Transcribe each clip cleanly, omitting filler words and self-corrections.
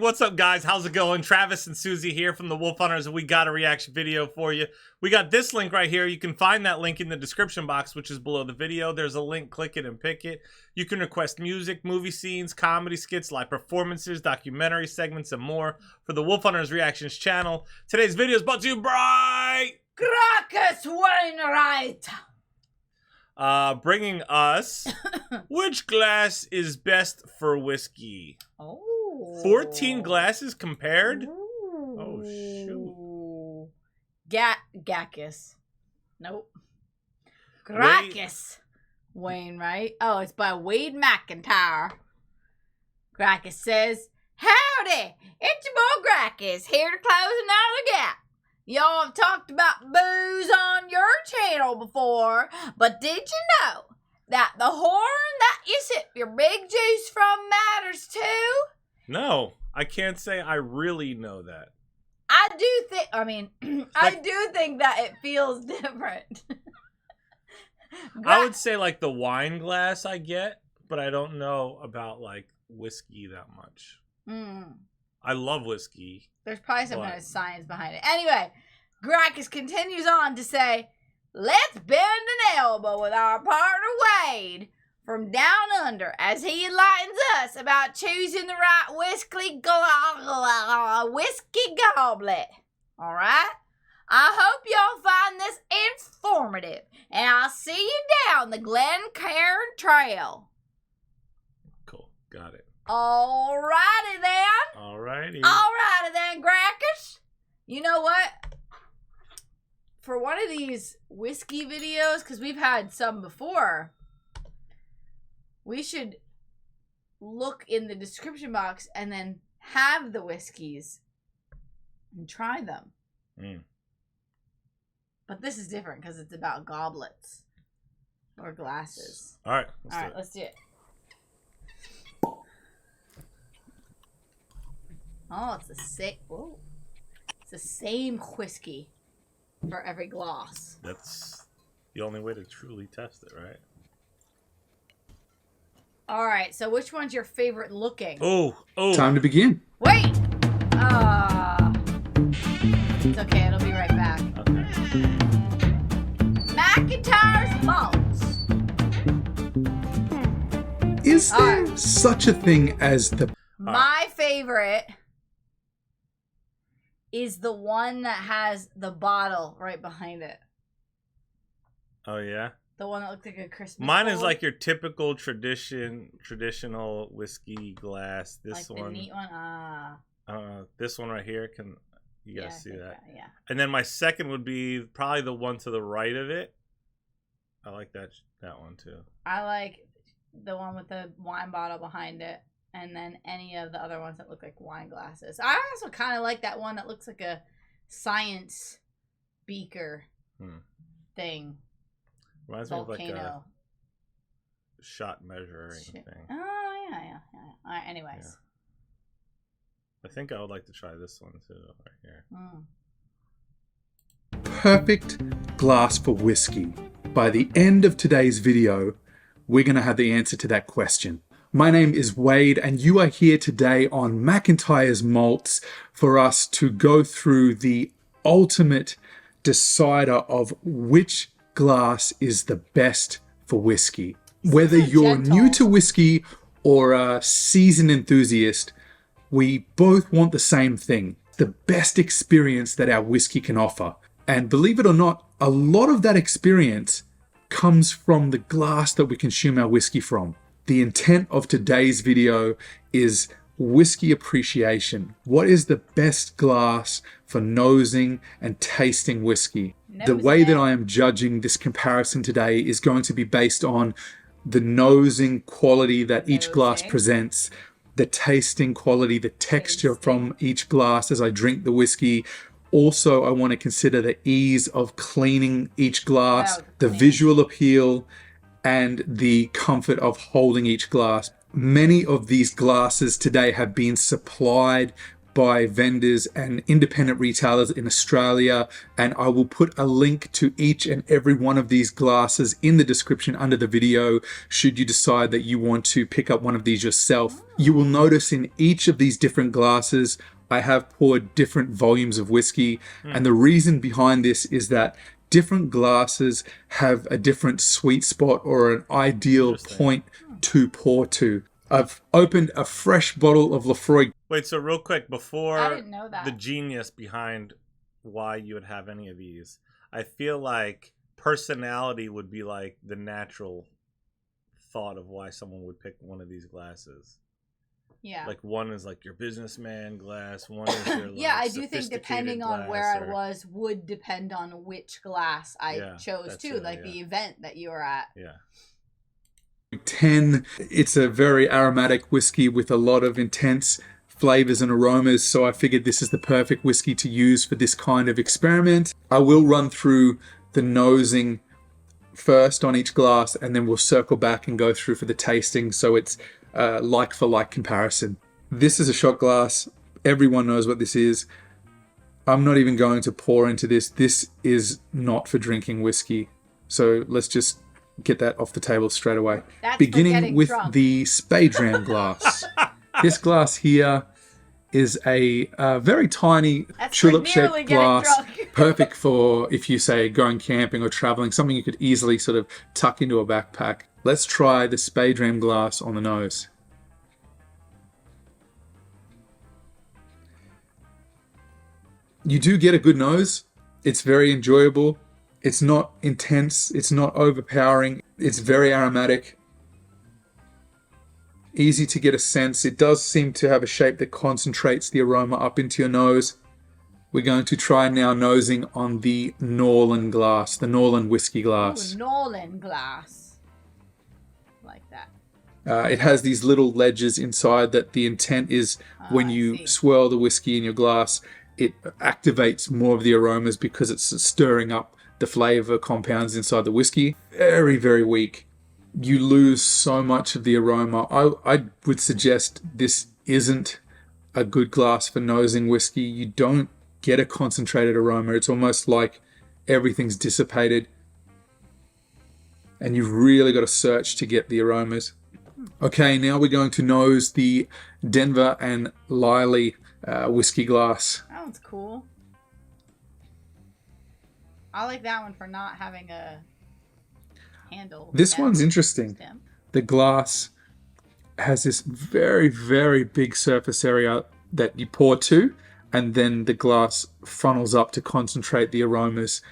What's up, guys? How's it going? Travis and Susie here from the Wolf Hunters, and we got a reaction video for you. We got this link right here. You can find that link in the description box, which is below the video. There's a link. Click it and pick it. You can request music, movie scenes, comedy skits, live performances, documentary segments, and more for the Wolf Hunterz Reactions channel. Today's video is brought to you by Gracchus Wainwright. Bringing us which glass is best for whiskey? Oh. 14 glasses compared? Ooh. Oh, shoot. Gracchus. Nope. Gracchus Wainwright. Oh, it's by Wade McIntyre. Gracchus says, "Howdy, it's your boy Gracchus, here to close another gap. Y'all have talked about booze on your channel before, but did you know that the horn that you sip your big juice from matters too?" No, I can't say I really know that. I do think, I do think that it feels different. I would say like the wine glass I get, but I don't know about like whiskey that much. I love whiskey. There's probably some kind of science behind it. Anyway, Gracchus continues on to say, "Let's bend an elbow with our partner Wade from down under as he enlightens us about choosing the right whiskey goblet. All right? I hope y'all find this informative, and I'll see you down the Glencairn Trail." Cool. Got it. Alrighty then. Alrighty. Alrighty then, Gracchus. You know what? For one of these whiskey videos, because we've had some before, we should look in the description box and then have the whiskeys and try them. But this is different because it's about goblets or glasses. All right. Let's do it. Oh, it's the same. Whoa. It's the same whiskey for every glass. That's the only way to truly test it, right? All right. So, which one's your favorite looking? Oh. Time to begin. Wait. It's okay. It'll be right back. Okay. McIntyre's malts. Is there such a thing as the... My favorite is the one that has the bottle right behind it. Oh, yeah? The one that looks like a Christmas Mine is bowl. like your typical traditional whiskey glass. This like one. The neat one. This one right here. You guys see that? Yeah. And then my second would be probably the one to the right of it. I like that one too. I like the one with the wine bottle behind it. And then any of the other ones that look like wine glasses. I also kind of like that one that looks like a science beaker thing. Reminds me of like Volcano. a shot measuring thing. Oh, yeah. All right, anyways. Yeah. I think I would like to try this one too, right here. Perfect glass for whiskey. By the end of today's video, we're going to have the answer to that question. My name is Wade, and you are here today on McIntyre's Malts for us to go through the ultimate decider of which glass is the best for whiskey. Whether you're new to whiskey or a seasoned enthusiast, we both want the same thing, the best experience that our whiskey can offer. And believe it or not, a lot of that experience comes from the glass that we consume our whiskey from. The intent of today's video is whiskey appreciation. What is the best glass for nosing and tasting whiskey? The way that I am judging this comparison today is going to be based on the nosing quality that each glass presents, the tasting quality, the texture from each glass as I drink the whiskey. Also, I want to consider the ease of cleaning each glass, the visual appeal, and the comfort of holding each glass. Many of these glasses today have been supplied by vendors and independent retailers in Australia, and I will put a link to each and every one of these glasses in the description under the video should you decide that you want to pick up one of these yourself. You will notice in each of these different glasses I have poured different volumes of whiskey, and the reason behind this is that different glasses have a different sweet spot or an ideal point to pour to. I've opened a fresh bottle of Lefroy. Wait, so real quick, I before didn't know that. the genius behind why you would have any of these, I feel like personality would be like the natural thought of why someone would pick one of these glasses. Yeah. Like one is like your businessman glass, one is your like, yeah, I do think depending on where I was would depend on which glass I chose too, like the event that you were at. Yeah. 10. It's a very aromatic whiskey with a lot of intense flavors and aromas, so I figured this is the perfect whiskey to use for this kind of experiment. I will run through the nosing first on each glass, and then we'll circle back and go through for the tasting, so it's like for like comparison. This is a shot glass. Everyone knows what this is. I'm not even going to pour into this. This is not for drinking whiskey. So let's just get that off the table straight away. That's beginning with drunk. the Spadram glass. This glass here is a very tiny tulip-shaped glass, perfect for if you say going camping or traveling, something you could easily sort of tuck into a backpack. Let's try the Spadram glass on the nose. You do get a good nose. It's very enjoyable. It's not intense. It's not overpowering. It's very aromatic. Easy to get a sense. It does seem to have a shape that concentrates the aroma up into your nose. We're going to try now nosing on the Norland glass, the Norland whiskey glass. Ooh, Norland glass. Like that. It has these little ledges inside that the intent is when you swirl the whiskey in your glass, it activates more of the aromas because it's stirring up the flavor compounds inside the whiskey. Very, very weak. You lose so much of the aroma. I would suggest this isn't a good glass for nosing whiskey. You don't get a concentrated aroma. It's almost like everything's dissipated. And you've really got to search to get the aromas. Okay, now we're going to nose the Denver and Liley whiskey glass. That one's cool. I like that one for not having a handle. This one's interesting. Stem. The glass has this very, very big surface area that you pour to, and then the glass funnels up to concentrate the aromas.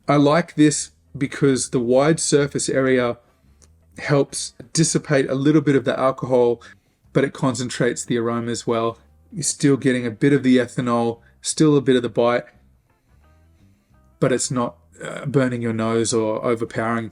I like this because the wide surface area helps dissipate a little bit of the alcohol, but it concentrates the aroma as well. You're still getting a bit of the ethanol, still a bit of the bite, but it's not burning your nose or overpowering.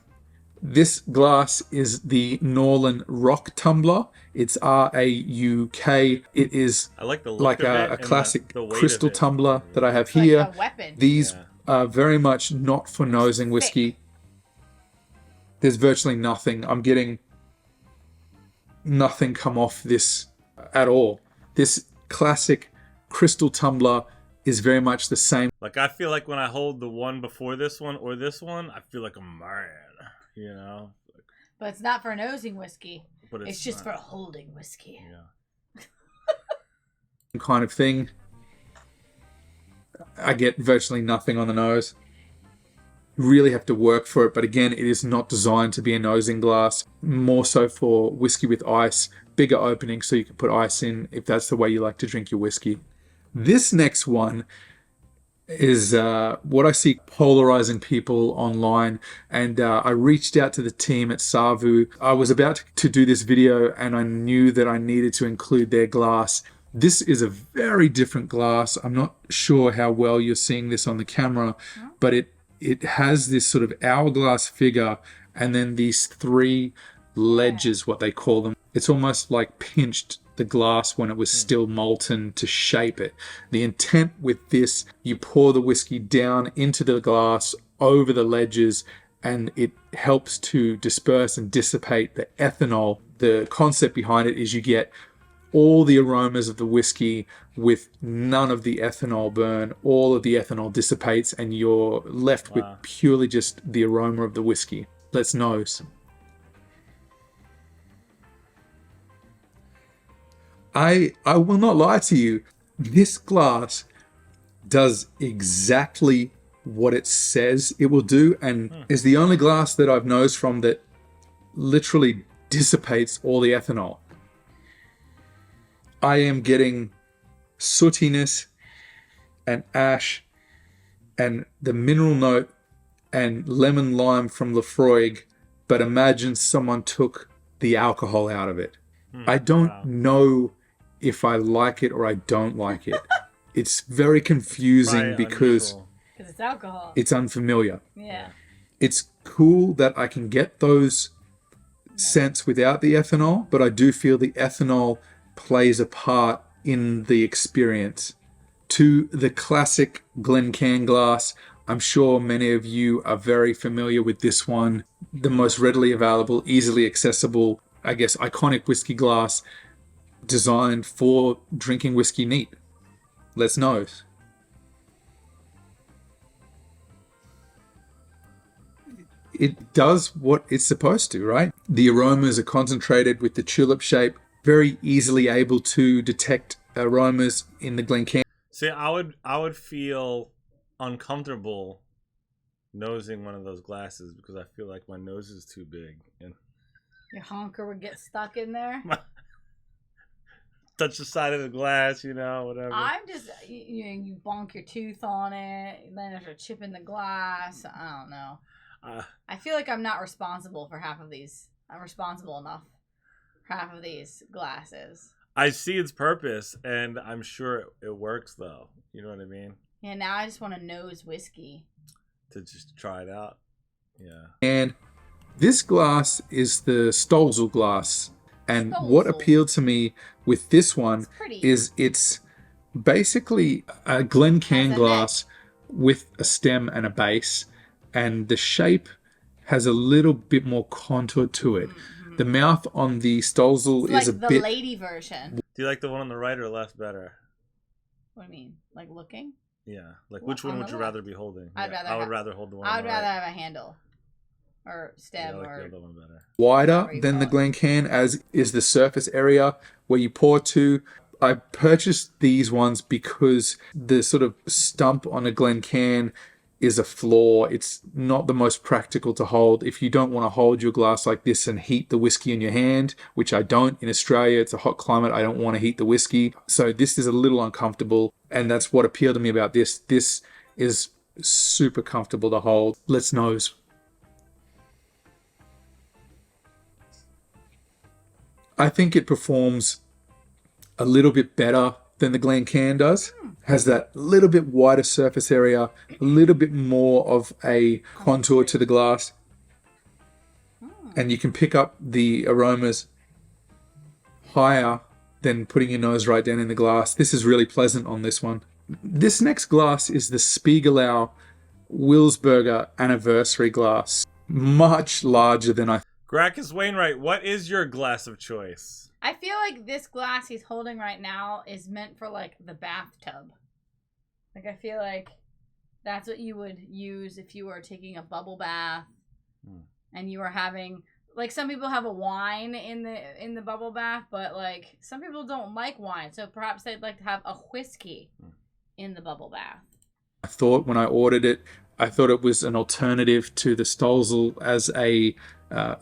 This glass is the Norland Rock Tumbler. It's R-A-U-K. It is I like the look like of a it classic the weight crystal of it. tumbler that I have It's here. like a weapon. These are very much not for nosing whiskey. There's virtually nothing. I'm getting nothing come off this at all. This classic crystal tumbler is very much the same. Like, I feel like when I hold the one before this one or this one, I feel like a man, you know? But it's not for nosing whiskey. But It's just for holding whiskey. Yeah. Kind of thing. I get virtually nothing on the nose. You really have to work for it, but again, it is not designed to be a nosing glass. More so for whiskey with ice, bigger opening so you can put ice in if that's the way you like to drink your whiskey. This next one is what I see polarizing people online, and I reached out to the team at Savu. I was about to do this video and I knew that I needed to include their glass. This is a very different glass. I'm not sure how well you're seeing this on the camera, but it has this sort of hourglass figure and then these three ledges, what they call them. It's almost like pinched the glass when it was still molten to shape it. The intent with this, you pour the whiskey down into the glass over the ledges and it helps to disperse and dissipate the ethanol. The concept behind it is you get all the aromas of the whiskey with none of the ethanol burn. All of the ethanol dissipates and you're left with purely just the aroma of the whiskey. Let's nose. I will not lie to you. This glass does exactly what it says it will do, and is the only glass that I've nosed from that literally dissipates all the ethanol. I am getting sootiness and ash and the mineral note and lemon lime from Lafroig, but imagine someone took the alcohol out of it. I don't know if I like it or I don't like it. It's very confusing because it's alcohol. It's unfamiliar. Yeah. It's cool that I can get those scents without the ethanol, but I do feel the ethanol plays a part in the experience. To the classic Glencairn glass, I'm sure many of you are very familiar with this one. The most readily available, easily accessible, I guess, iconic whiskey glass designed for drinking whiskey neat. Let's nose. It does what it's supposed to, right? The aromas are concentrated with the tulip shape, very easily able to detect aromas in the Glencairn. See, I would feel uncomfortable nosing one of those glasses because I feel like my nose is too big and your honker would get stuck in there. Touch the side of the glass, you know, whatever. I'm just, you bonk your tooth on it, then there's a chip in the glass. I don't know. I feel like I'm not responsible for half of these. I'm responsible enough for half of these glasses. I see its purpose, and I'm sure it works, though. You know what I mean? Yeah, now I just want to nose whiskey. To just try it out. Yeah. And this glass is the Stolzel glass. And what appealed to me with this one is it's basically a Glencairn glass with a stem and a base. And the shape has a little bit more contour to it. Mm-hmm. The mouth on the Stolzel is a bit... the lady version. Do you like the one on the right or left better? What do you mean? Like looking? Yeah. Like which one would you rather be holding? I would rather hold the one I on would the rather right. have a handle. Or stem, like or the other one better. Wider than the Glencairn, as is the surface area where you pour to. I purchased these ones because the sort of stump on a Glencairn is a flaw. It's not the most practical to hold. If you don't want to hold your glass like this and heat the whiskey in your hand, which I don't in Australia, it's a hot climate, I don't want to heat the whiskey. So this is a little uncomfortable, and that's what appealed to me about this. This is super comfortable to hold. Let's nose. I think it performs a little bit better than the Glencairn does. Has that little bit wider surface area, a little bit more of a contour to the glass. And you can pick up the aromas higher than putting your nose right down in the glass. This is really pleasant on this one. This next glass is the Spiegelau Wilsberger Anniversary glass. Much larger than I thought. Gracchus Wainwright, what is your glass of choice? I feel like this glass he's holding right now is meant for like the bathtub. Like I feel like that's what you would use if you were taking a bubble bath and you were having, like, some people have a wine in the bubble bath, but like some people don't like wine, so perhaps they'd like to have a whiskey in the bubble bath. I thought when I ordered it, I thought it was an alternative to the Stolzel as a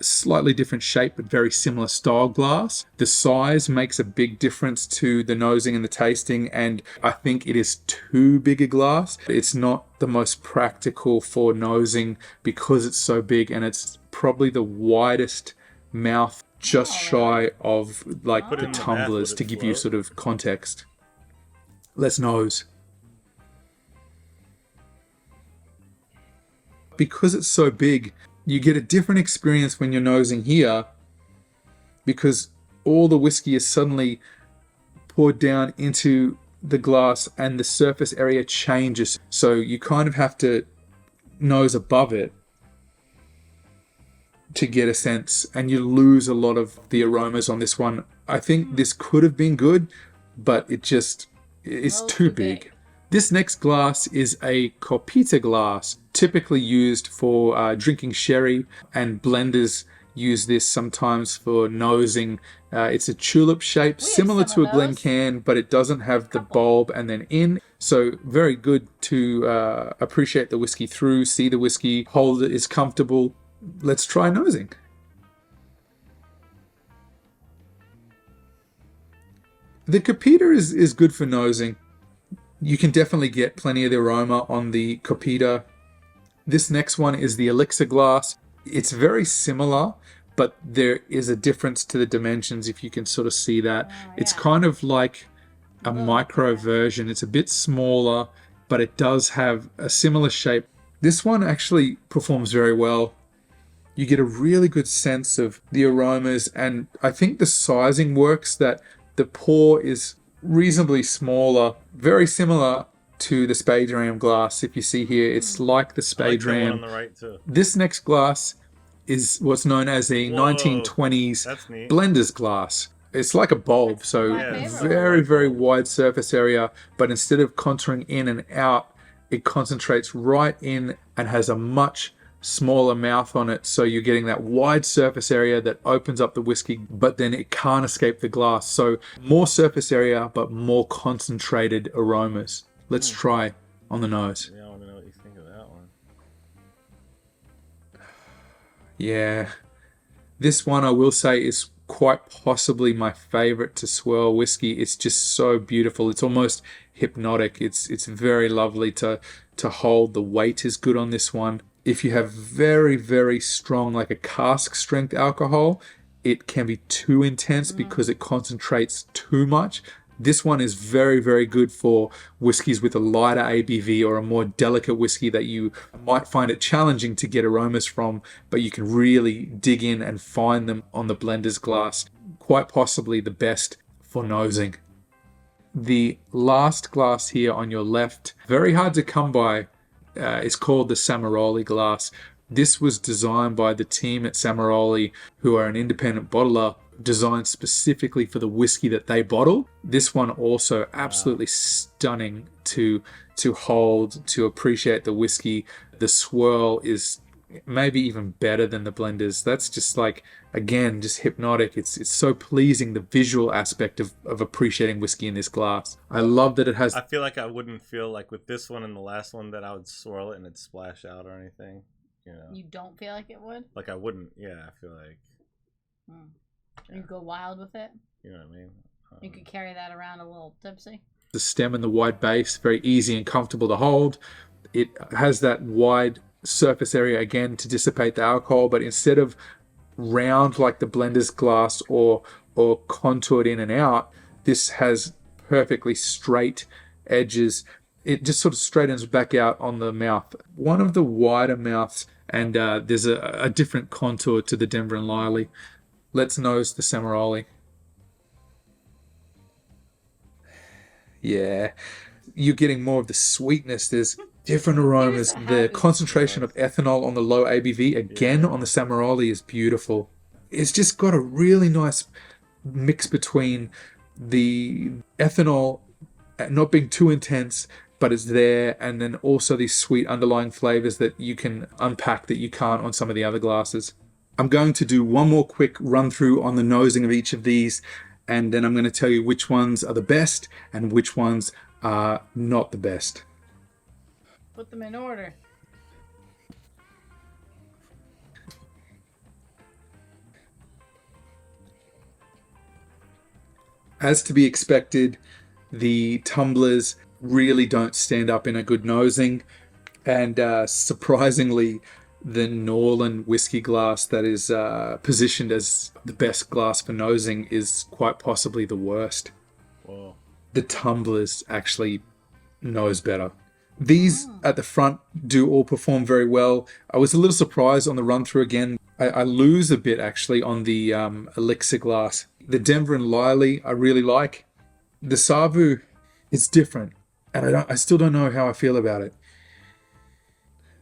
slightly different shape but very similar style glass. The size makes a big difference to the nosing and the tasting, and I think it is too big a glass. It's not the most practical for nosing because it's so big, and it's probably the widest mouth, just shy of like the tumblers, to give you sort of context. Let's nose. Because it's so big, you get a different experience when you're nosing here, because all the whiskey is suddenly poured down into the glass and the surface area changes. So you kind of have to nose above it to get a sense, and you lose a lot of the aromas on this one. I think this could have been good, but it's Oh, too too big. big. This next glass is a copita glass, typically used for drinking sherry, and blenders use this sometimes for nosing. It's a tulip shape, We have similar some to a of those. Glencairn, but it doesn't have the bulb and then in. So very good to appreciate the whiskey through, see the whiskey, hold it is comfortable. Let's try nosing. The copita is good for nosing. You can definitely get plenty of the aroma on the copita. This next one is the elixir glass. It's very similar, but there is a difference to the dimensions, if you can sort of see that. Oh, It's yeah. kind of like a micro version. It's a bit smaller, but it does have a similar shape. This one actually performs very well. You get a really good sense of the aromas, and I think the sizing works, that the pour is reasonably smaller, very similar to the spade ram glass. If you see here, it's like the I like spade that one ram. on the right too. This next glass is what's known as a Whoa, 1920s that's neat. blender's glass. It's like a bulb, so my favorite. very, very wide surface area, but instead of contouring in and out, it concentrates right in and has a much smaller mouth on it, so you're getting that wide surface area that opens up the whiskey, but then it can't escape the glass. So more surface area, but more concentrated aromas. Let's try on the nose. Yeah, I want to know what you think of that one. Yeah, this one I will say is quite possibly my favorite to swirl whiskey. It's just so beautiful. It's almost hypnotic. It's very lovely to hold. The weight is good on this one. If you have very, very strong, like a cask strength alcohol, it can be too intense because it concentrates too much. This one is very, very good for whiskies with a lighter ABV or a more delicate whiskey that you might find it challenging to get aromas from, but you can really dig in and find them on the blender's glass. Quite possibly the best for nosing. The last glass here on your left, very hard to come by. It's called the Samaroli glass. This was designed by the team at Samaroli, who are an independent bottler, designed specifically for the whiskey that they bottle. This one also absolutely stunning to hold, to appreciate the whiskey. The swirl is maybe even better than the blenders. That's just like, again, just hypnotic. It's so pleasing, the visual aspect of appreciating whiskey in this glass. I love that it has... I feel like I wouldn't feel like with this one and the last one that I would swirl it and it'd splash out or anything. You know, You don't feel like it would? like I wouldn't. Yeah, I feel like, You go wild with it? you know what I mean. You could carry that around a little tipsy? The stem and the wide base, very easy and comfortable to hold. It has that wide surface area again to dissipate the alcohol, but instead of round like the blender's glass or contoured in and out, this has perfectly straight edges. It just sort of straightens back out on the mouth. One of the wider mouths, and there's a different contour to the Denver and Liley. Let's nose the Samaroli. Yeah, you're getting more of the sweetness. There's different aromas. The concentration of ethanol on the low ABV, again on the Samaroli, is beautiful. It's just got a really nice mix between the ethanol not being too intense, but it's there, and then also these sweet underlying flavors that you can unpack that you can't on some of the other glasses. I'm going to do one more quick run through on the nosing of each of these, and then I'm going to tell you which ones are the best and which ones are not the best. Put them in order. As to be expected, the tumblers really don't stand up in a good nosing, and surprisingly, the Norland whiskey glass that is positioned as the best glass for nosing is quite possibly the worst. Whoa. The tumblers actually nose better. These at the front do all perform very well. I was a little surprised on the run through again. I lose a bit actually on the elixir glass. The Denver and Liley I really like. The Savu is different, and I still don't know how I feel about it.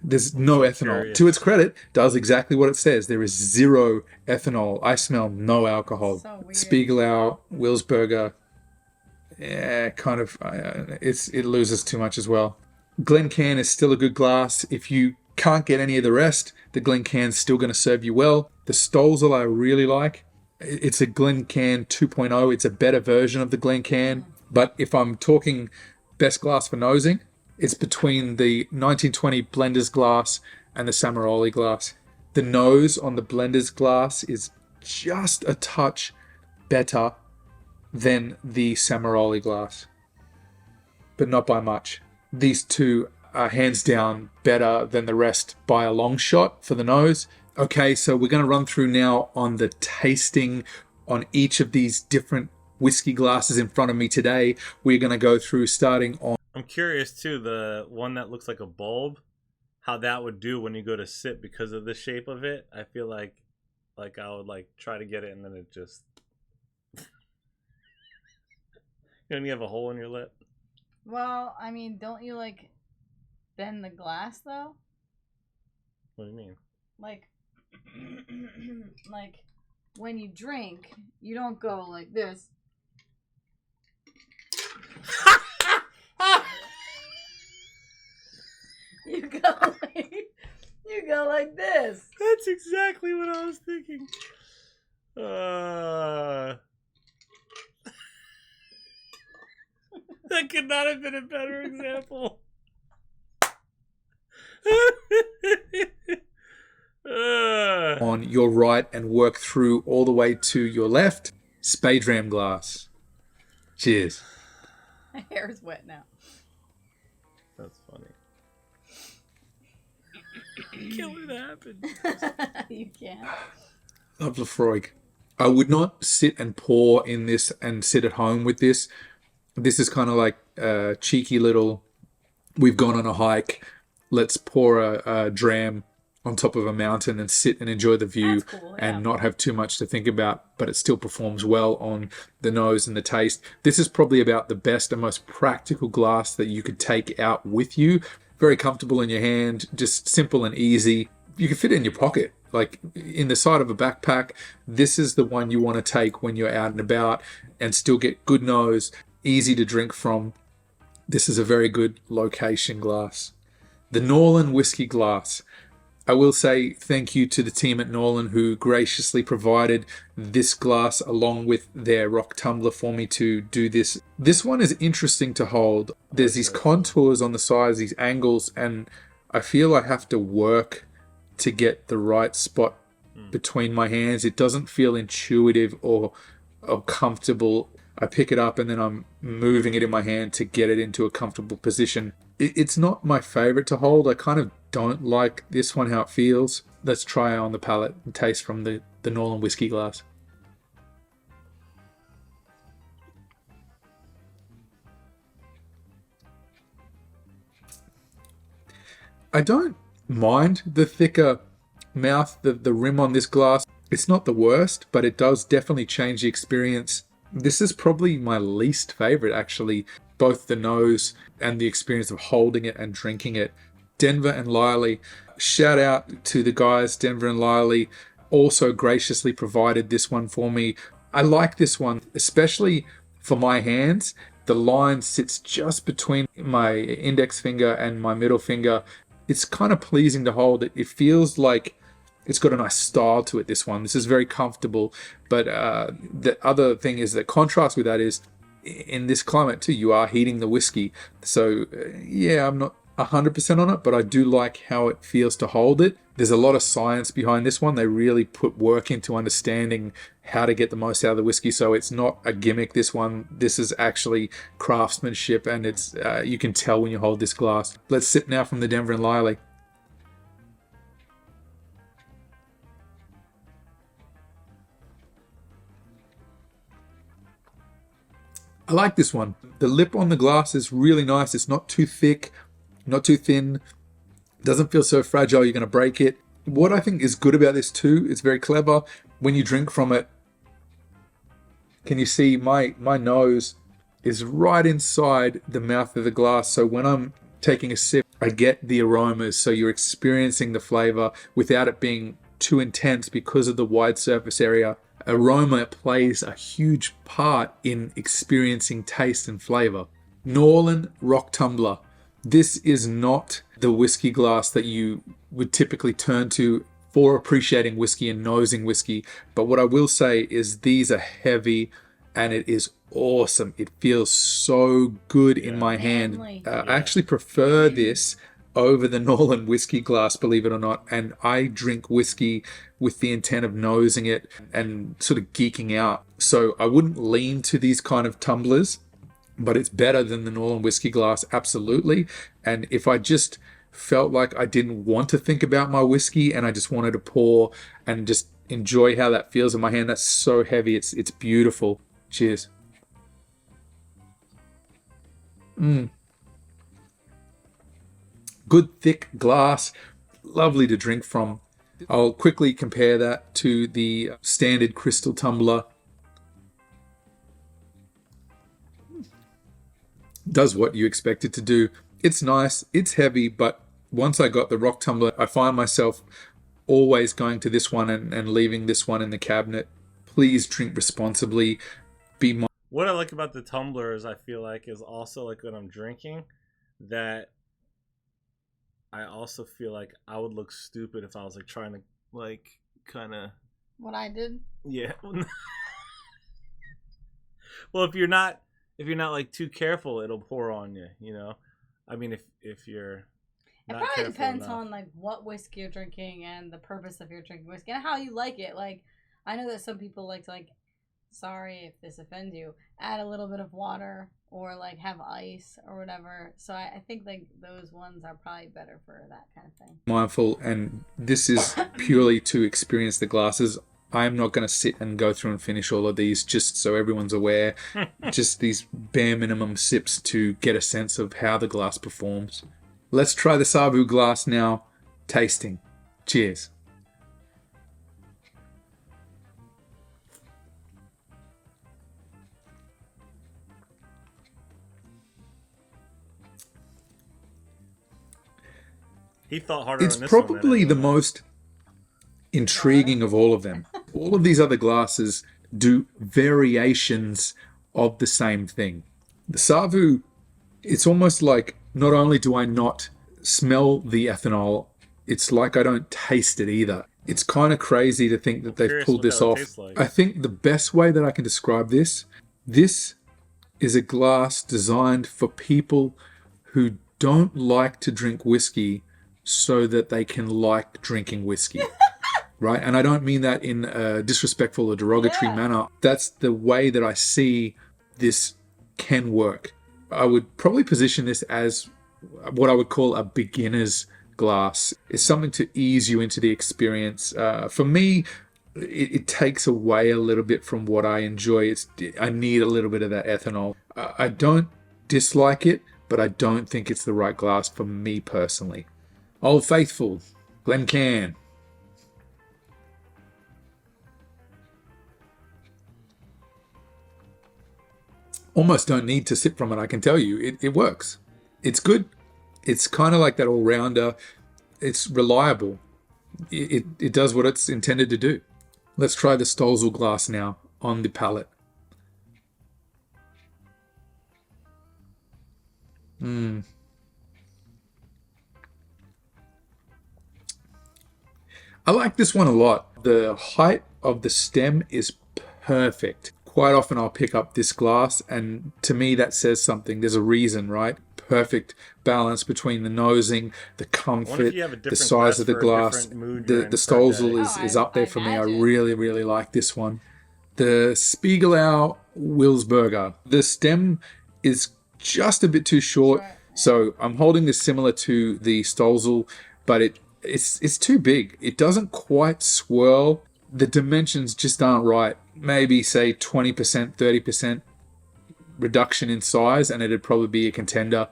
There's no ethanol. Curious. To its credit, does exactly what it says. There is 0 ethanol. I smell no alcohol. So weird. Spiegelau, Wilsberger, yeah, kind of. It loses too much as well. Glencairn is still a good glass. If you can't get any of the rest, the Glencairn's still going to serve you well. The Stolzel I really like. It's a Glencairn 2.0. It's a better version of the Glencairn. But if I'm talking best glass for nosing, it's between the 1920 Blender's glass and the Samaroli glass. The nose on the Blender's glass is just a touch better than the Samaroli glass, but not by much. These two are hands down better than the rest by a long shot for the nose. Okay, so we're going to run through now on the tasting on each of these different whiskey glasses in front of me today. We're going to go through starting on... I'm curious too, the one that looks like a bulb, how that would do when you go to sip because of the shape of it. I feel like I would like try to get it and then it just... You know, you have a hole in your lip. Well, I mean, don't you like bend the glass though? What do you mean? Like, like when you drink, you don't go like this. You go like this. That's exactly what I was thinking. That could not have been a better example. On your right and work through all the way to your left. Spade ram glass. Cheers. My hair is wet now. That's funny. I can't believe that happened. You can't. Love Lefroy. I would not sit and pour in this and sit at home with this. This is kind of like a cheeky little, we've gone on a hike, let's pour a dram on top of a mountain and sit and enjoy the view. That's cool, yeah. And not have too much to think about, but it still performs well on the nose and the taste. This is probably about the best and most practical glass that you could take out with you. Very comfortable in your hand, just simple and easy. You can fit it in your pocket, like in the side of a backpack. This is the one you want to take when you're out and about and still get good nose, easy to drink from. This is a very good location glass. The Norland whiskey glass. I will say thank you to the team at Norland who graciously provided this glass along with their rock tumbler for me to do this. This one is interesting to hold. There's these contours on the sides, these angles, and I feel I have to work to get the right spot between my hands. It doesn't feel intuitive or comfortable. I pick it up and then I'm moving it in my hand to get it into a comfortable position. It's not my favorite to hold. I kind of don't like this one, how it feels. Let's try on the palate and taste from the Norland whiskey glass. I don't mind the thicker mouth, the rim on this glass. It's not the worst, but it does definitely change the experience. This is probably my least favorite, actually, both the nose and the experience of holding it and drinking it. Denver and Liley, shout out to the guys, Denver and Liley, also graciously provided this one for me. I like this one, especially for my hands. The line sits just between my index finger and my middle finger. It's kind of pleasing to hold. It feels like it's got a nice style to it, this one. This is very comfortable. But the other thing is that contrast with that is, in this climate too, you are heating the whiskey. So yeah, I'm not 100% on it, but I do like how it feels to hold it. There's a lot of science behind this one. They really put work into understanding how to get the most out of the whiskey. So it's not a gimmick, this one. This is actually craftsmanship, and it's you can tell when you hold this glass. Let's sip now from the Denver and Liley. I like this one. The lip on the glass is really nice. It's not too thick, not too thin. Doesn't feel so fragile you're going to break it. What I think is good about this too, it's very clever. When you drink from it, can you see my nose is right inside the mouth of the glass. So when I'm taking a sip, I get the aromas, so you're experiencing the flavor without it being too intense because of the wide surface area. Aroma plays a huge part in experiencing taste and flavor. Norland Rock Tumbler. This is not the whiskey glass that you would typically turn to for appreciating whiskey and nosing whiskey, but what I will say is these are heavy and it is awesome. It feels so good in my hand. I actually prefer this over the Norland whiskey glass, believe it or not, and I drink whiskey with the intent of nosing it and sort of geeking out. So I wouldn't lean to these kind of tumblers, but it's better than the Norland whiskey glass, absolutely. And if I just felt like I didn't want to think about my whiskey and I just wanted to pour and just enjoy how that feels in my hand, that's so heavy. It's beautiful. Cheers. Good thick glass, lovely to drink from. I'll quickly compare that to the standard crystal tumbler. Does what you expect it to do. It's nice, it's heavy, but once I got the rock tumbler, I find myself always going to this one and leaving this one in the cabinet. Please drink responsibly. What I like about the tumbler is I feel like is also like when I'm drinking that I also feel like I would look stupid if I was like trying to like kind of what I did. Yeah. Well, if you're not like too careful, it'll pour on you, you know? I mean, if you're not it probably depends enough. on like what whiskey you're drinking and the purpose of your drinking whiskey and how you like it. Like, I know that some people like to like, sorry if this offends you, add a little bit of water or like have ice or whatever. So I think like those ones are probably better for that kind of thing. Mindful, and this is purely to experience the glasses. I'm not going to sit and go through and finish all of these just so everyone's aware. Just these bare minimum sips to get a sense of how the glass performs. Let's try the Savu glass now. Tasting. Cheers. He thought harder It's on this probably one the most intriguing of all of them. All of these other glasses do variations of the same thing. The Savu, it's almost like not only do I not smell the ethanol, it's like I don't taste it either. It's kind of crazy to think that they've pulled this off. Like. I think the best way that I can describe this is a glass designed for people who don't like to drink whiskey so that they can like drinking whiskey. Right? And I don't mean that in a disrespectful or derogatory manner. That's the way that I see this can work. I would probably position this as what I would call a beginner's glass. It's something to ease you into the experience. For me, it takes away a little bit from what I enjoy. I need a little bit of that ethanol. I don't dislike it, but I don't think it's the right glass for me personally. Old Faithful, Glencairn. Almost don't need to sip from it, I can tell you. It works. It's good. It's kind of like that all-rounder. It's reliable. It does what it's intended to do. Let's try the Stolzel glass now on the palate. I like this one a lot. The height of the stem is perfect. Quite often I'll pick up this glass and to me that says something. There's a reason, right? Perfect balance between the nosing, the comfort, the size of the glass. The Stolzel is up there for me. I really, really like this one. The Spiegelau Wilsberger. The stem is just a bit too short. So I'm holding this similar to the Stolzel, but it's too big. It doesn't quite swirl. The dimensions just aren't right. Maybe say 20%, 30% reduction in size and it'd probably be a contender.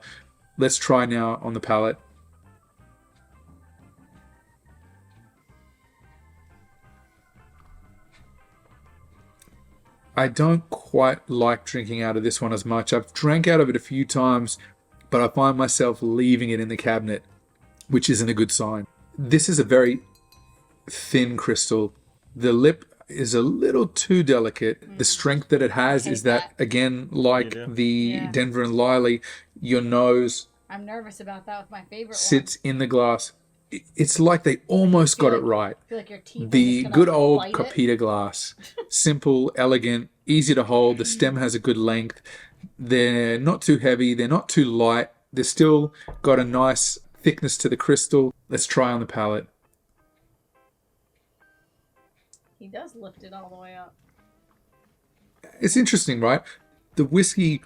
Let's try now on the palate. I don't quite like drinking out of this one as much. I've drank out of it a few times, but I find myself leaving it in the cabinet, which isn't a good sign. This is a very thin crystal. The lip is a little too delicate. The strength that it has is that, again, like the Denver and Liley, your nose I'm nervous about that with my favorite sits in the glass. It's like they almost got it right. I feel like your teeth The good old bite Copita glass. Simple, elegant, easy to hold. The stem has a good length. They're not too heavy. They're not too light. They're still got a nice thickness to the crystal. Let's try on the palate. He does lift it all the way up. It's interesting, right? The whiskey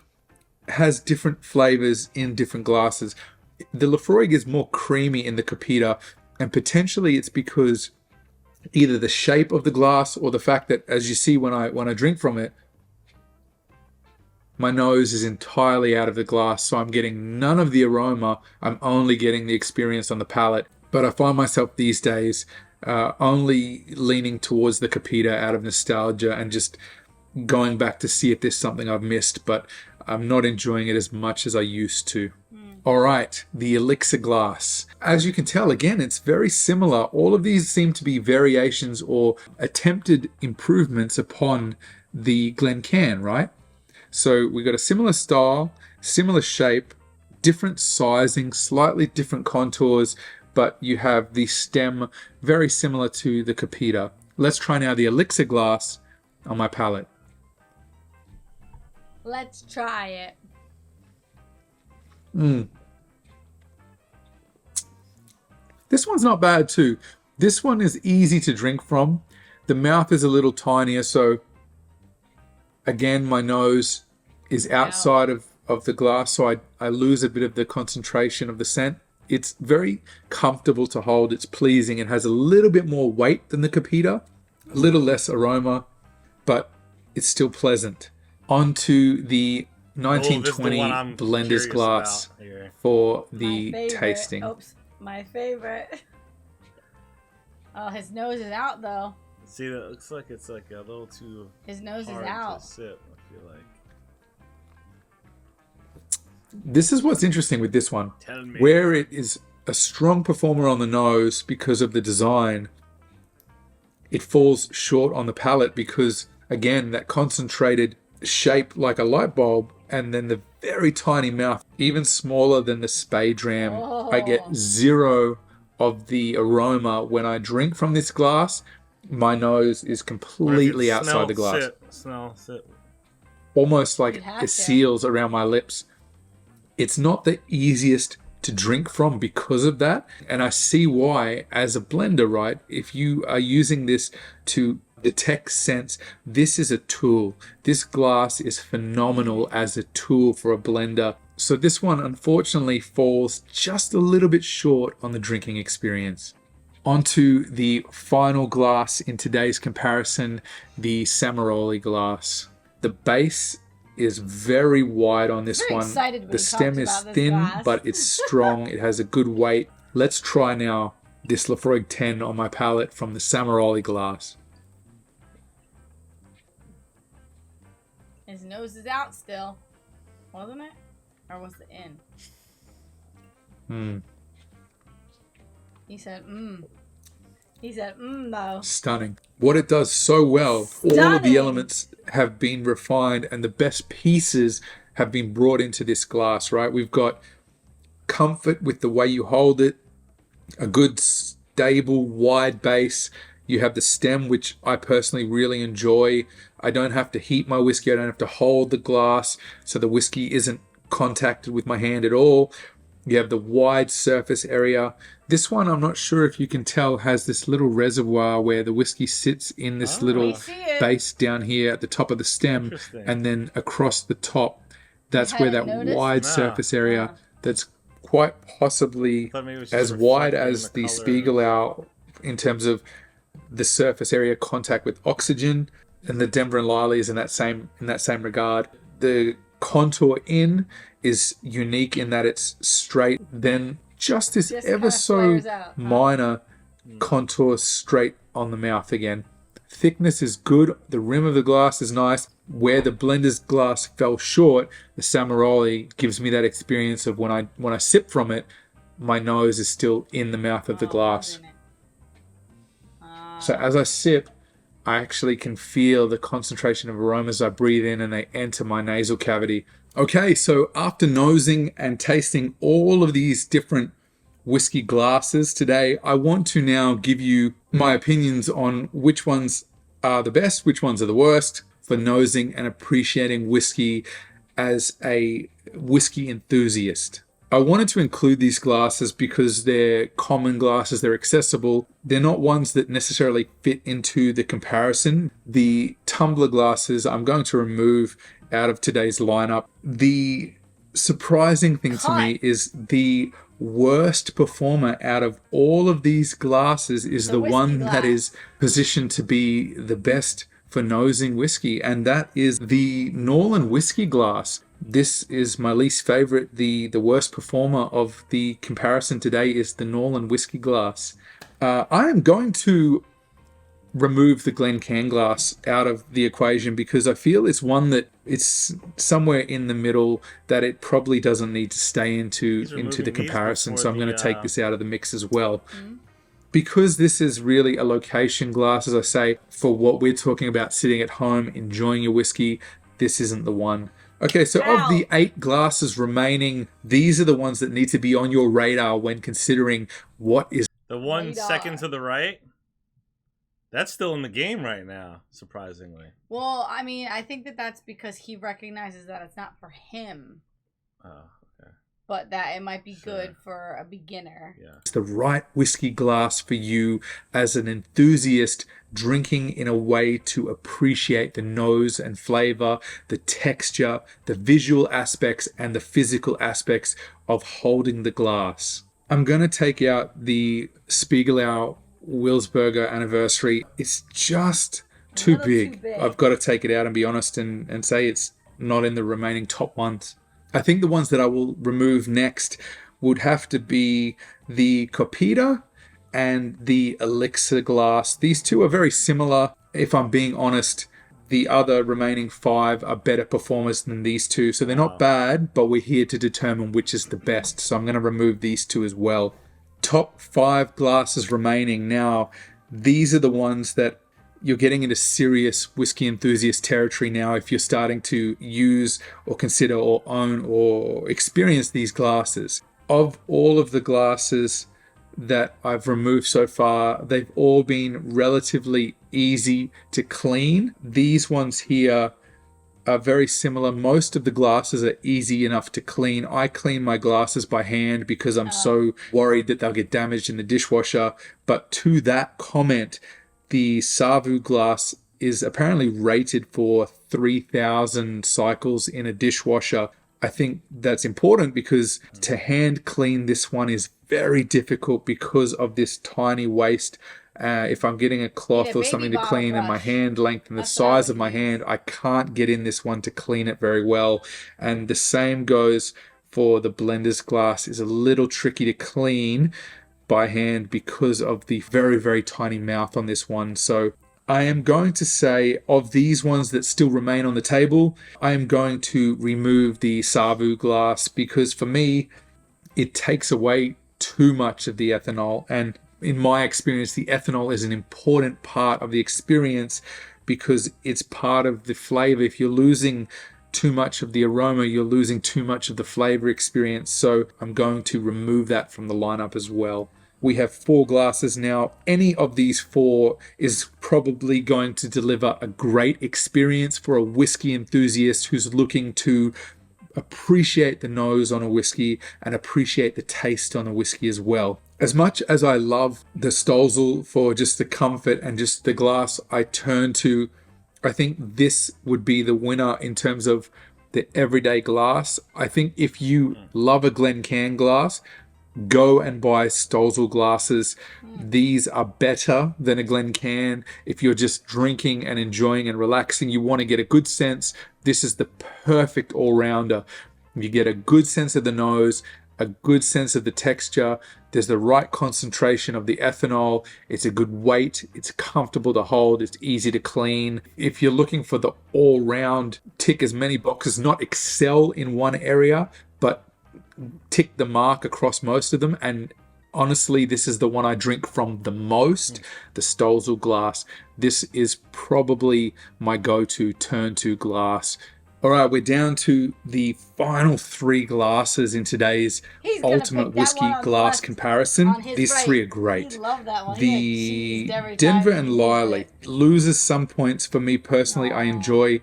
has different flavors in different glasses. The Laphroaig is more creamy in the Copita, and potentially it's because either the shape of the glass or the fact that, as you see when I drink from it, my nose is entirely out of the glass, so I'm getting none of the aroma. I'm only getting the experience on the palate. But I find myself these days only leaning towards the Copita out of nostalgia and just going back to see if there's something I've missed, but I'm not enjoying it as much as I used to. All right, the Elixir glass. As you can tell, again, it's very similar. All of these seem to be variations or attempted improvements upon the Glencairn, right? So we got a similar style, similar shape, different sizing, slightly different contours, but you have the stem very similar to the Copita. Let's try now the Elixir glass on my palate. Let's try it. This one's not bad too. This one is easy to drink from. The mouth is a little tinier, so again, my nose is outside of the glass, so I lose a bit of the concentration of the scent. It's very comfortable to hold. It's pleasing. It has a little bit more weight than the Copita, a little less aroma, but it's still pleasant. On to the 1920 Blender's glass for the tasting. Oops, my favorite. Oh, his nose is out though. See, that looks like it's like a little too. His nose hard is out. To sip, I feel like. This is what's interesting with this one, where it is a strong performer on the nose because of the design. It falls short on the palate because, again, that concentrated shape like a light bulb, and then the very tiny mouth, even smaller than the spade ram. I get zero of the aroma when I drink from this glass. My nose is completely outside the glass. Sit. Almost like it seals around my lips. It's not the easiest to drink from because of that. And I see why, as a blender, right? If you are using this to detect scents, this is a tool. This glass is phenomenal as a tool for a blender. So this one, unfortunately, falls just a little bit short on the drinking experience. Onto the final glass in today's comparison, the Samaroli glass. The base is very wide on this one. The stem is thin, but it's strong. It has a good weight. Let's try now this Laphroaig 10 on my palate from the Samaroli glass. His nose is out still, wasn't it? Or was it in? He said, He said, though. Stunning. What it does so well, all of the elements have been refined and the best pieces have been brought into this glass, right? We've got comfort with the way you hold it, a good, stable, wide base. You have the stem, which I personally really enjoy. I don't have to heat my whiskey. I don't have to hold the glass, so the whiskey isn't contacted with my hand at all. You have the wide surface area. This one, I'm not sure if you can tell, has this little reservoir where the whiskey sits in this little base down here at the top of the stem, and then across the top, that's where that wide surface area that's quite possibly as wide as the Spiegelau in terms of the surface area contact with oxygen, and the Denver and Liley is in that same regard. The contour in is unique in that it's straight, then just this ever so minor contour straight on the mouth again. Thickness is good. The rim of the glass is nice. Where the blender's glass fell short, the Samaroli gives me that experience of when I sip from it, my nose is still in the mouth of the glass. So as I sip, I actually can feel the concentration of aromas I breathe in and they enter my nasal cavity. Okay, so after nosing and tasting all of these different whiskey glasses today, I want to now give you my opinions on which ones are the best, which ones are the worst for nosing and appreciating whiskey as a whiskey enthusiast. I wanted to include these glasses because they're common glasses, they're accessible. They're not ones that necessarily fit into the comparison. The tumbler glasses I'm going to remove out of today's lineup. The surprising thing to me is the worst performer out of all of these glasses is the one that is positioned to be the best for nosing whiskey, and that is the Norland whiskey glass. This is my least favorite. The worst performer of the comparison today is the Norland whiskey glass. I am going to remove the Glencairn glass out of the equation because I feel it's one that it's somewhere in the middle that it probably doesn't need to stay into the comparison. So I'm going to take this out of the mix as well. Mm-hmm. Because this is really a location glass, as I say, for what we're talking about, sitting at home, enjoying your whiskey, this isn't the one. Okay, so of the 8 glasses remaining, these are the ones that need to be on your radar when considering what is... The one second to the right? That's still in the game right now, surprisingly. Well, I mean, I think that's because he recognizes that it's not for him. Oh, okay. But that it might be good for a beginner. Yeah. It's the right whiskey glass for you as an enthusiast drinking in a way to appreciate the nose and flavor, the texture, the visual aspects, and the physical aspects of holding the glass. I'm going to take out the Spiegelau Wilsberger Anniversary. It's just too big. I've got to take it out and be honest and say it's not in the remaining top ones. I think the ones that I will remove next would have to be the Copita and the Elixir glass. These two are very similar. If I'm being honest, the other remaining 5 are better performers than these two. So they're not bad, but we're here to determine which is the best. So I'm going to remove these two as well. Top 5 glasses remaining. Now, these are the ones that you're getting into serious whiskey enthusiast territory now if you're starting to use or consider or own or experience these glasses. Of all of the glasses that I've removed so far, they've all been relatively easy to clean. These ones here are very similar. Most of the glasses are easy enough to clean. I clean my glasses by hand because I'm so worried that they'll get damaged in the dishwasher. But to that comment, the Savu glass is apparently rated for 3,000 cycles in a dishwasher. I think that's important because to hand clean this one is very difficult because of this tiny waste. If I'm getting a cloth or something to clean and my hand length and the size of my hand, I can't get in this one to clean it very well. And the same goes for the blender's glass. Is a little tricky to clean by hand because of the very, very tiny mouth on this one. So I am going to say of these ones that still remain on the table, I am going to remove the Savu glass because for me, it takes away too much of the ethanol. And in my experience, the ethanol is an important part of the experience because it's part of the flavor. If you're losing too much of the aroma, you're losing too much of the flavor experience. So I'm going to remove that from the lineup as well. We have 4 glasses now. Any of these 4 is probably going to deliver a great experience for a whiskey enthusiast who's looking to appreciate the nose on a whiskey and appreciate the taste on a whiskey as well. As much as I love the Stolzel for just the comfort and just the glass I turn to, I think this would be the winner in terms of the everyday glass. I think if you love a Glencairn glass, go and buy Stolzel glasses. These are better than a Glencairn. If you're just drinking and enjoying and relaxing, you want to get a good sense, this is the perfect all-rounder. You get a good sense of the nose, a good sense of the texture. There's the right concentration of the ethanol. It's a good weight. It's comfortable to hold. It's easy to clean. If you're looking for the all-round tick as many boxes, not excel in one area, but tick the mark across most of them. And honestly, this is the one I drink from the most, the Stolzel glass. This is probably my go-to turn-to glass. All right, we're down to the final 3 glasses in today's Ultimate Whiskey glass comparison. These 3 are great. Love that one. The Denver and Liley loses some points for me personally. I enjoy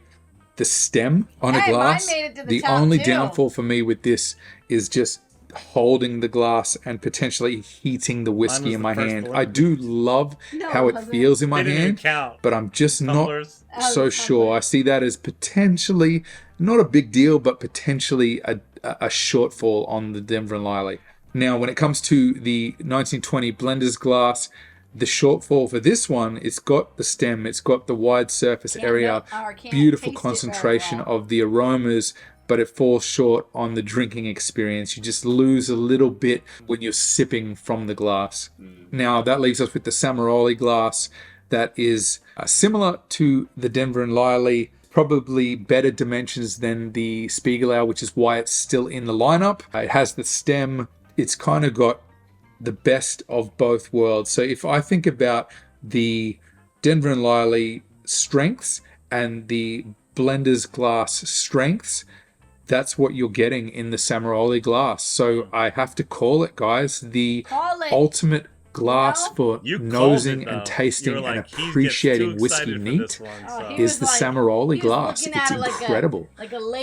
the stem on a glass. Mine made it to The top only too. downfall for me with this is just holding the glass and potentially heating the whiskey in my hand. I do love how it feels in my hand, but I'm just not so sure. I see that as potentially not a big deal, but potentially a shortfall on the Denver and Liley. Now, when it comes to the 1920 Blender's glass, the shortfall for this one, it's got the stem, it's got the wide surface area, beautiful concentration of the aromas, but it falls short on the drinking experience. You just lose a little bit when you're sipping from the glass. Now, that leaves us with the Samaroli glass that is similar to the Denver and Liley, probably better dimensions than the Spiegelau, which is why it's still in the lineup. It has the stem. It's kind of got the best of both worlds. So if I think about the Denver and Liley strengths and the Blender's glass strengths, that's what you're getting in the Samaroli glass. So I have to call it, guys, the ultimate glass for nosing and tasting and appreciating whiskey neat is the Samaroli glass. It's incredible.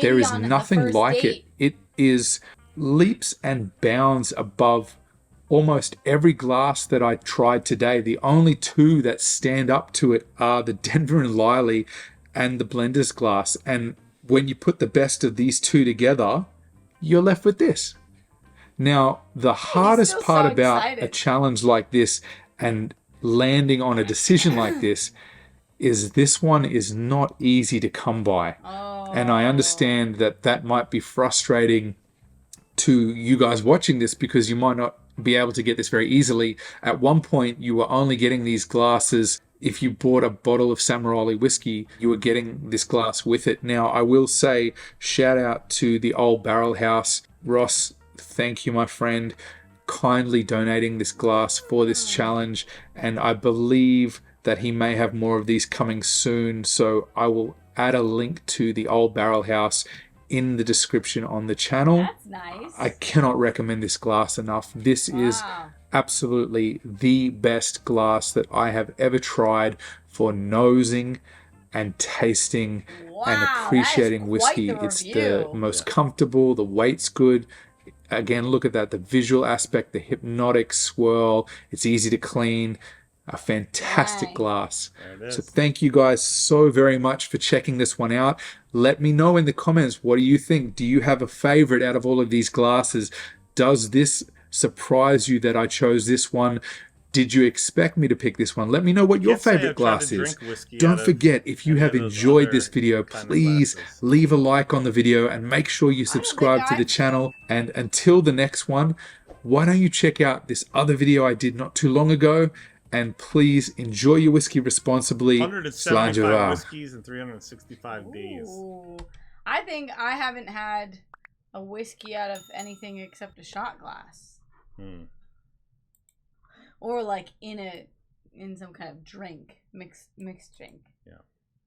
There is nothing like it. It is leaps and bounds above almost every glass that I tried today. The only 2 that stand up to it are the Denver and Liley and the Blender's glass. And when you put the best of these 2 together, you're left with this. Now, the hardest part about a challenge like this and landing on a decision like this is this one is not easy to come by. And I understand that that might be frustrating to you guys watching this because you might not be able to get this very easily. At one point, you were only getting these glasses. If you bought a bottle of Samaroli whiskey, you were getting this glass with it. Now, I will say, shout out to the Old Barrel House. Ross, thank you, my friend, kindly donating this glass for this challenge. And I believe that he may have more of these coming soon. So I will add a link to the Old Barrel House in the description on the channel. That's nice. I cannot recommend this glass enough. This is absolutely the best glass that I have ever tried for nosing and tasting and appreciating whiskey. It's the most comfortable, the weight's good. Again, look at that, the visual aspect, the hypnotic swirl. It's easy to clean. A fantastic glass. So thank you guys so very much for checking this one out. Let me know in the comments, what do you think? Do you have a favorite out of all of these glasses? Does this surprise you that I chose this one? Did you expect me to pick this one? Let me know what your favorite glass is. Don't forget, if you have enjoyed this video, please leave a like on the video and make sure you subscribe to the channel. And until the next one, why don't you check out this other video I did not too long ago? And please enjoy your whiskey responsibly. 175 whiskeys in 365 days. I think I haven't had a whiskey out of anything except a shot glass. Or like in some kind of drink, mixed drink. Yeah.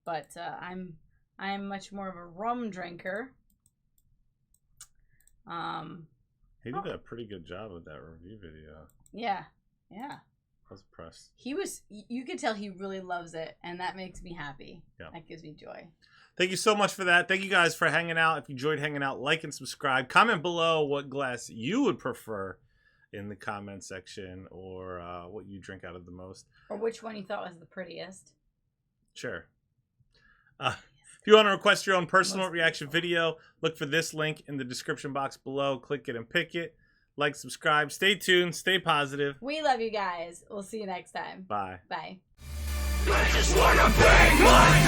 But I'm much more of a rum drinker. He did a pretty good job with that review video. Yeah. I was impressed. You could tell he really loves it, and that makes me happy. Yeah. That gives me joy. Thank you so much for that. Thank you guys for hanging out. If you enjoyed hanging out, like and subscribe. Comment below what glass you would prefer in the comment section, or what you drink out of the most. Or which one you thought was the prettiest. Sure. If you want to request your own personal reaction video, look for this link in the description box below. Click it and pick it. Like, subscribe. Stay tuned. Stay positive. We love you guys. We'll see you next time. Bye. Bye. I just wanna bang my